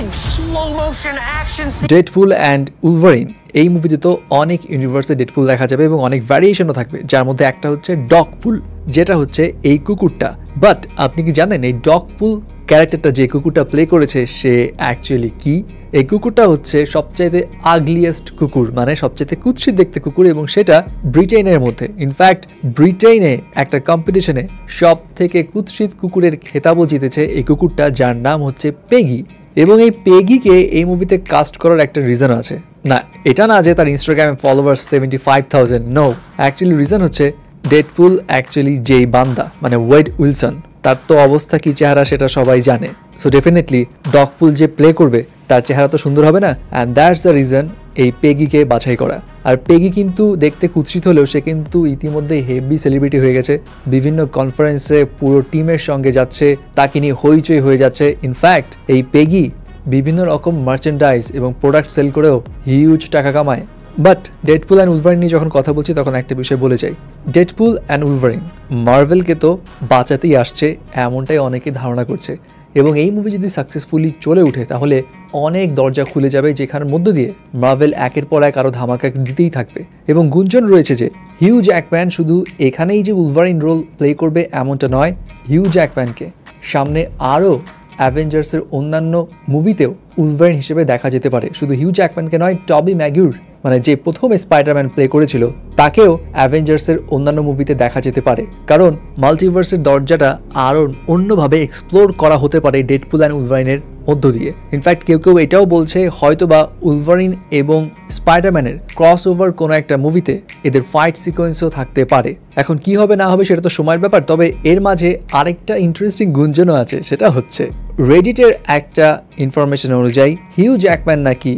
big slow motion action scene. Deadpool and Wolverine এই মুভিতে তো অনেক ইউনিভার্সে ডেডপুল দেখা যাবে এবং অনেক ভ্যারিয়েশনও থাকবে, যার মধ্যে একটা হচ্ছে ডগপুল, যেটা হচ্ছে এই কুকুরটা। বাট আপনি কি জানেন এই ডগপুল ক্যারেক্টারটা যে কুকুরটা প্লে করেছে সে অ্যাকচুয়ালি কি? এই কুকুরটা হচ্ছে সবচাইতে আগলিয়েস্ট কুকুর, মানে সবচাইতে কুৎসিত দেখতে কুকুর, এবং সেটা ব্রিটেনের মধ্যে। ইনফ্যাক্ট ব্রিটেনে একটা কম্পিটিশনে সব থেকে কুৎসিত কুকুরের খেতাবও জিতেছে এই কুকুরটা, যার নাম হচ্ছে পেগি। এবং এই পেগিকে এই মুভিতে কাস্ট করার একটা রিজন আছে। না, এটা না যে তার ইনস্টাগ্রামে ফলোয়ার্স 75,000, নো, অ্যাকচুয়ালি রিজন হচ্ছে ডেডপুল অ্যাকচুয়ালি যেই বান্দা, মানে ওয়েড উইলসন, তার তো অবস্থা কি চেহারা সেটা সবাই জানে। সো ডেফিনেটলি ডগপুল যে প্লে করবে তার চেহারা তো সুন্দর হবে না, অ্যান্ড দ্যাটস দ্য রিজন এই পেগিকে বাছাই করা। আর পেগি কিন্তু দেখতে কুৎসিত হলেও সে কিন্তু ইতিমধ্যে হেভি সেলিব্রিটি হয়ে গেছে, বিভিন্ন কনফারেন্সে পুরো টিমের সঙ্গে যাচ্ছে, তাকে নিয়ে হইচই হয়ে যাচ্ছে। ইনফ্যাক্ট এই পেগি বিভিন্ন রকম মার্চেন্ডাইজ এবং প্রোডাক্ট সেল করেও হিউজ টাকা কামায়। বাট ডেডপুল অ্যান্ড উলভারিন নিয়ে যখন কথা বলছি তখন একটা বিষয় বলে যাই, ডেডপুল অ্যান্ড উলভারিন মার্ভেলকে তো বাঁচাতেই আসছে এমনটাই অনেকে ধারণা করছে, এবং এই মুভি যদি সাকসেসফুলি চলে ওঠে তাহলে অনেক দরজা খুলে যাবে, যেখানের মধ্য দিয়ে মার্ভেল একের পর এক আরও ধামাকা দিতেই থাকবে। এবং গুঞ্জন রয়েছে যে হিউ জ্যাকম্যান শুধু এখানেই যে উলভারিন রোল প্লে করবে এমনটা নয়, হিউ জ্যাকম্যানকে সামনে আরও অ্যাভেঞ্জার্সের অন্যান্য মুভিতেও উলভারিন হিসেবে দেখা যেতে পারে। শুধু হিউ জ্যাকম্যানকে নয়, টবি ম্যাগুর, মানে যে প্রথম স্পাইডারম্যান প্লে করেছিল, তাকেও অ্যাভেঞ্জার্সের অন্যান্য মুভিতে দেখা যেতে পারে, কারণ মাল্টিভার্সের দরজাটা আরও অন্যভাবে এক্সপ্লোর করা হতে পারে ডেডপুল অ্যান্ড উলভারিনের মধ্য দিয়ে। ইনফ্যাক্ট কেউ কেউ এটাও বলছে হয়তো বা উলভারিন এবং স্পাইডারম্যানের ক্রস ওভার কোনো একটা মুভিতে এদের ফাইট সিকোয়েন্সও থাকতে পারে। এখন কি হবে না হবে সেটা তো সময়ের ব্যাপার, তবে এর মাঝে আরেকটা ইন্টারেস্টিং গুঞ্জনও আছে, সেটা হচ্ছে রেডিটের একটা ইনফরমেশন অনুযায়ী হিউ জ্যাকম্যান নাকি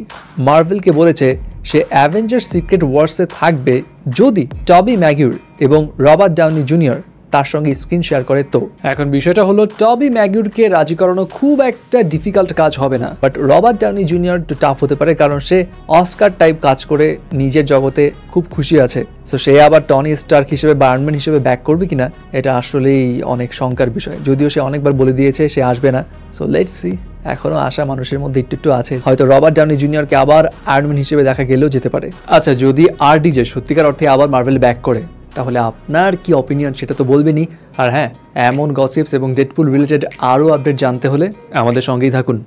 মার্ভেলকে বলেছে সে অ্যাভেঞ্জার্স সিক্রেট ওয়ার্সে থাকবে যদি টবি ম্যাগুর এবং রবার্ট ডাউনি জুনিয়র তার সঙ্গে স্ক্রিন শেয়ার করে। তো এখন বিষয়টা হলো টবি ম্যাগুরকে রাজি করানো খুব একটা ডিফিকাল্ট কাজ হবে না, বাট রবার্ট ডাউনি জুনিয়র একটু টাফ হতে পারে, কারণ সে অস্কার টাইপ কাজ করে নিজের জগতে খুব খুশি আছে। সো সে আবার টনি স্টার্ক হিসেবে বা আয়রন ম্যান হিসেবে ব্যাক করবে কিনা এটা আসলেই অনেক শঙ্কার বিষয়, যদিও সে অনেকবার বলে দিয়েছে সে আসবে না। সো লেটস সি, এখনও আশা মানুষের মধ্যে একটু আছে, হয়তো রবার্ট ডাউনি জুনিয়রকে আবার আয়রন ম্যান হিসেবে দেখা গেলেও যেতে পারে। আচ্ছা, যদি আরডিজে সত্যিকার অর্থে আবার মার্ভেল ব্যাক করে তাহলে আপনার কি অপিনিয়ন সেটা তো বলবেনই। আর হ্যাঁ, এমন গসিপস এবং ডেডপুল রিলেটেড আরও আপডেট জানতে হলে আমাদের সঙ্গেই থাকুন।